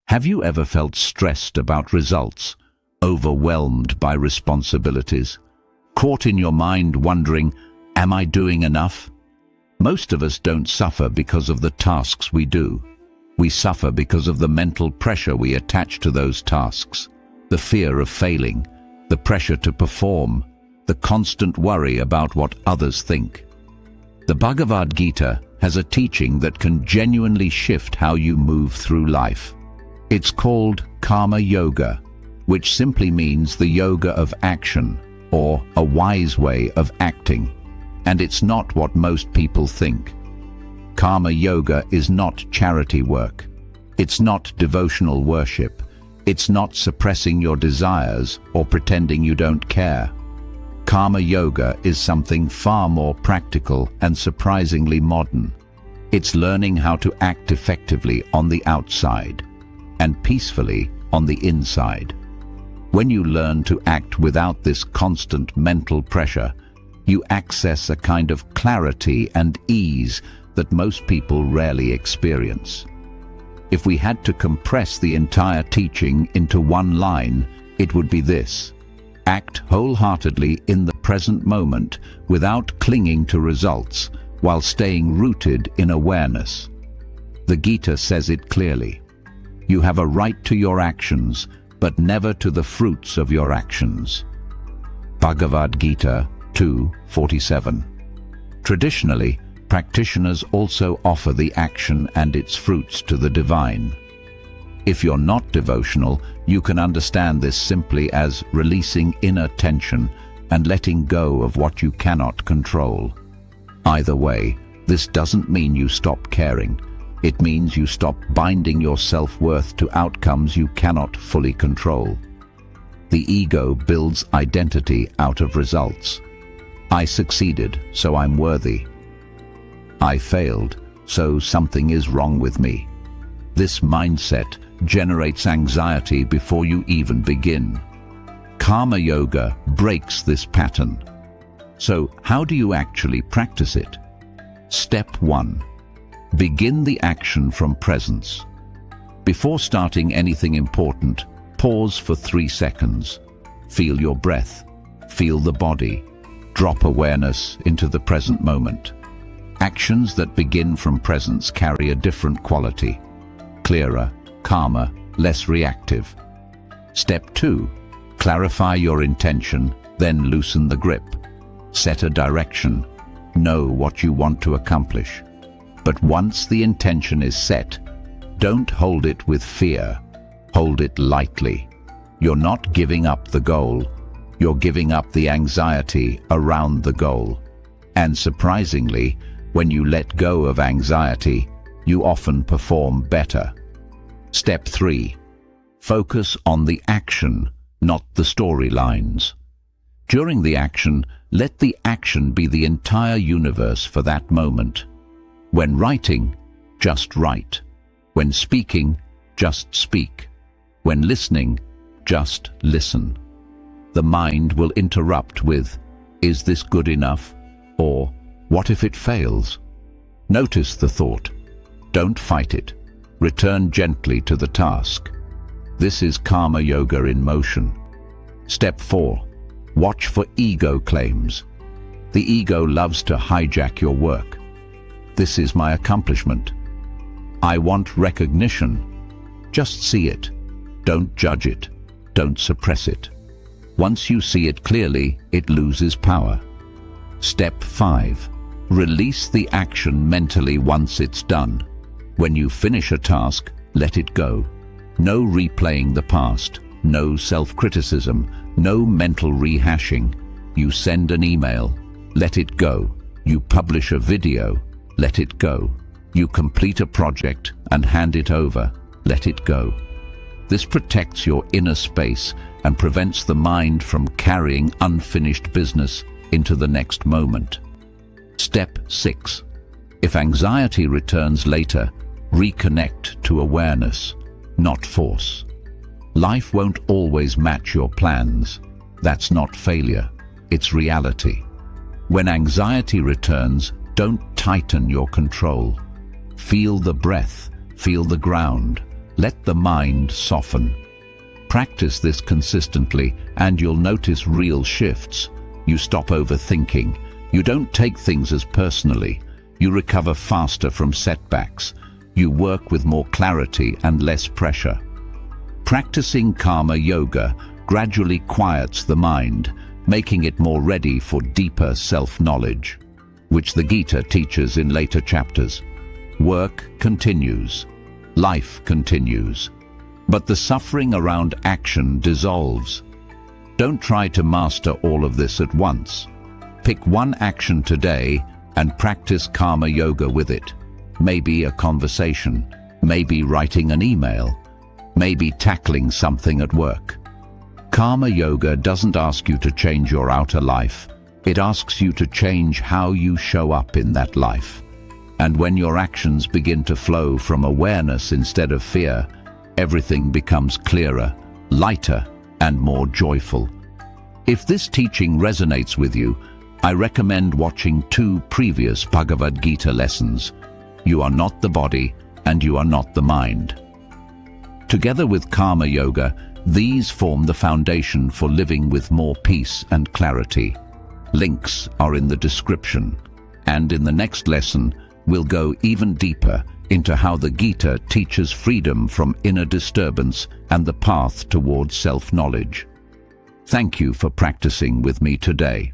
Have you ever felt stressed about results, overwhelmed by responsibilities, caught in your mind wondering, am I doing enough? Most of us don't suffer because of the tasks we do. We suffer because of the mental pressure we attach to those tasks, the fear of failing, the pressure to perform, the constant worry about what others think. The Bhagavad Gita has a teaching that can genuinely shift how you move through life. It's called Karma Yoga, which simply means the yoga of action, or a wise way of acting. And it's not what most people think. Karma Yoga is not charity work. It's not devotional worship. It's not suppressing your desires or pretending you don't care. Karma Yoga is something far more practical and surprisingly modern. It's learning how to act effectively on the outside and peacefully on the inside. When you learn to act without this constant mental pressure, you access a kind of clarity and ease that most people rarely experience. If we had to compress the entire teaching into one line, it would be this: act wholeheartedly in the present moment without clinging to results, while staying rooted in awareness. The Gita says it clearly. You have a right to your actions, but never to the fruits of your actions. Bhagavad Gita 2:47. Traditionally, practitioners also offer the action and its fruits to the divine. If you're not devotional, you can understand this simply as releasing inner tension and letting go of what you cannot control. Either way, this doesn't mean you stop caring. It means you stop binding your self-worth to outcomes you cannot fully control. The ego builds identity out of results. I succeeded, so I'm worthy. I failed, so something is wrong with me. This mindset generates anxiety before you even begin. Karma Yoga breaks this pattern. So, how do you actually practice it? Step 1. Begin the action from presence. Before starting anything important, pause for 3 seconds. Feel your breath. Feel the body. Drop awareness into the present moment. Actions that begin from presence carry a different quality. Clearer, calmer, less reactive. Step 2. Clarify your intention, then loosen the grip. Set a direction. Know what you want to accomplish. But once the intention is set, don't hold it with fear. Hold it lightly. You're not giving up the goal. You're giving up the anxiety around the goal. And surprisingly, when you let go of anxiety, you often perform better. Step 3. Focus on the action, not the storylines. During the action, let the action be the entire universe for that moment. When writing, just write. When speaking, just speak. When listening, just listen. The mind will interrupt with, "Is this good enough?" or "What if it fails?" Notice the thought. Don't fight it. Return gently to the task. This is Karma Yoga in motion. Step 4. Watch for ego claims. The ego loves to hijack your work. "This is my accomplishment. I want recognition." Just see it. Don't judge it. Don't suppress it. Once you see it clearly, it loses power. Step 5. Release the action mentally once it's done. When you finish a task, let it go. No replaying the past, no self-criticism, no mental rehashing. You send an email, let it go. You publish a video, let it go. You complete a project and hand it over, let it go. This protects your inner space and prevents the mind from carrying unfinished business into the next moment. Step 6. If anxiety returns later, reconnect to awareness, not force. Life won't always match your plans. That's not failure, it's reality. When anxiety returns, don't tighten your control. Feel the breath, feel the ground, Let the mind soften. Practice this consistently and you'll notice real shifts. You stop overthinking. You don't take things as personally. You recover faster from setbacks. You work with more clarity and less pressure. Practicing karma yoga gradually quiets the mind, making it more ready for deeper self-knowledge, which the Gita teaches in later chapters. Work continues. Life continues. But the suffering around action dissolves. Don't try to master all of this at once. Pick one action today and practice karma yoga with it. Maybe a conversation, maybe writing an email, maybe tackling something at work. Karma yoga doesn't ask you to change your outer life. It asks you to change how you show up in that life. And when your actions begin to flow from awareness instead of fear, everything becomes clearer, lighter, and more joyful. If this teaching resonates with you, I recommend watching 2 previous Bhagavad Gita lessons. You are not the body, and you are not the mind. Together with karma yoga, these form the foundation for living with more peace and clarity. Links are in the description. And in the next lesson, we'll go even deeper into how the Gita teaches freedom from inner disturbance and the path towards self-knowledge. Thank you for practicing with me today.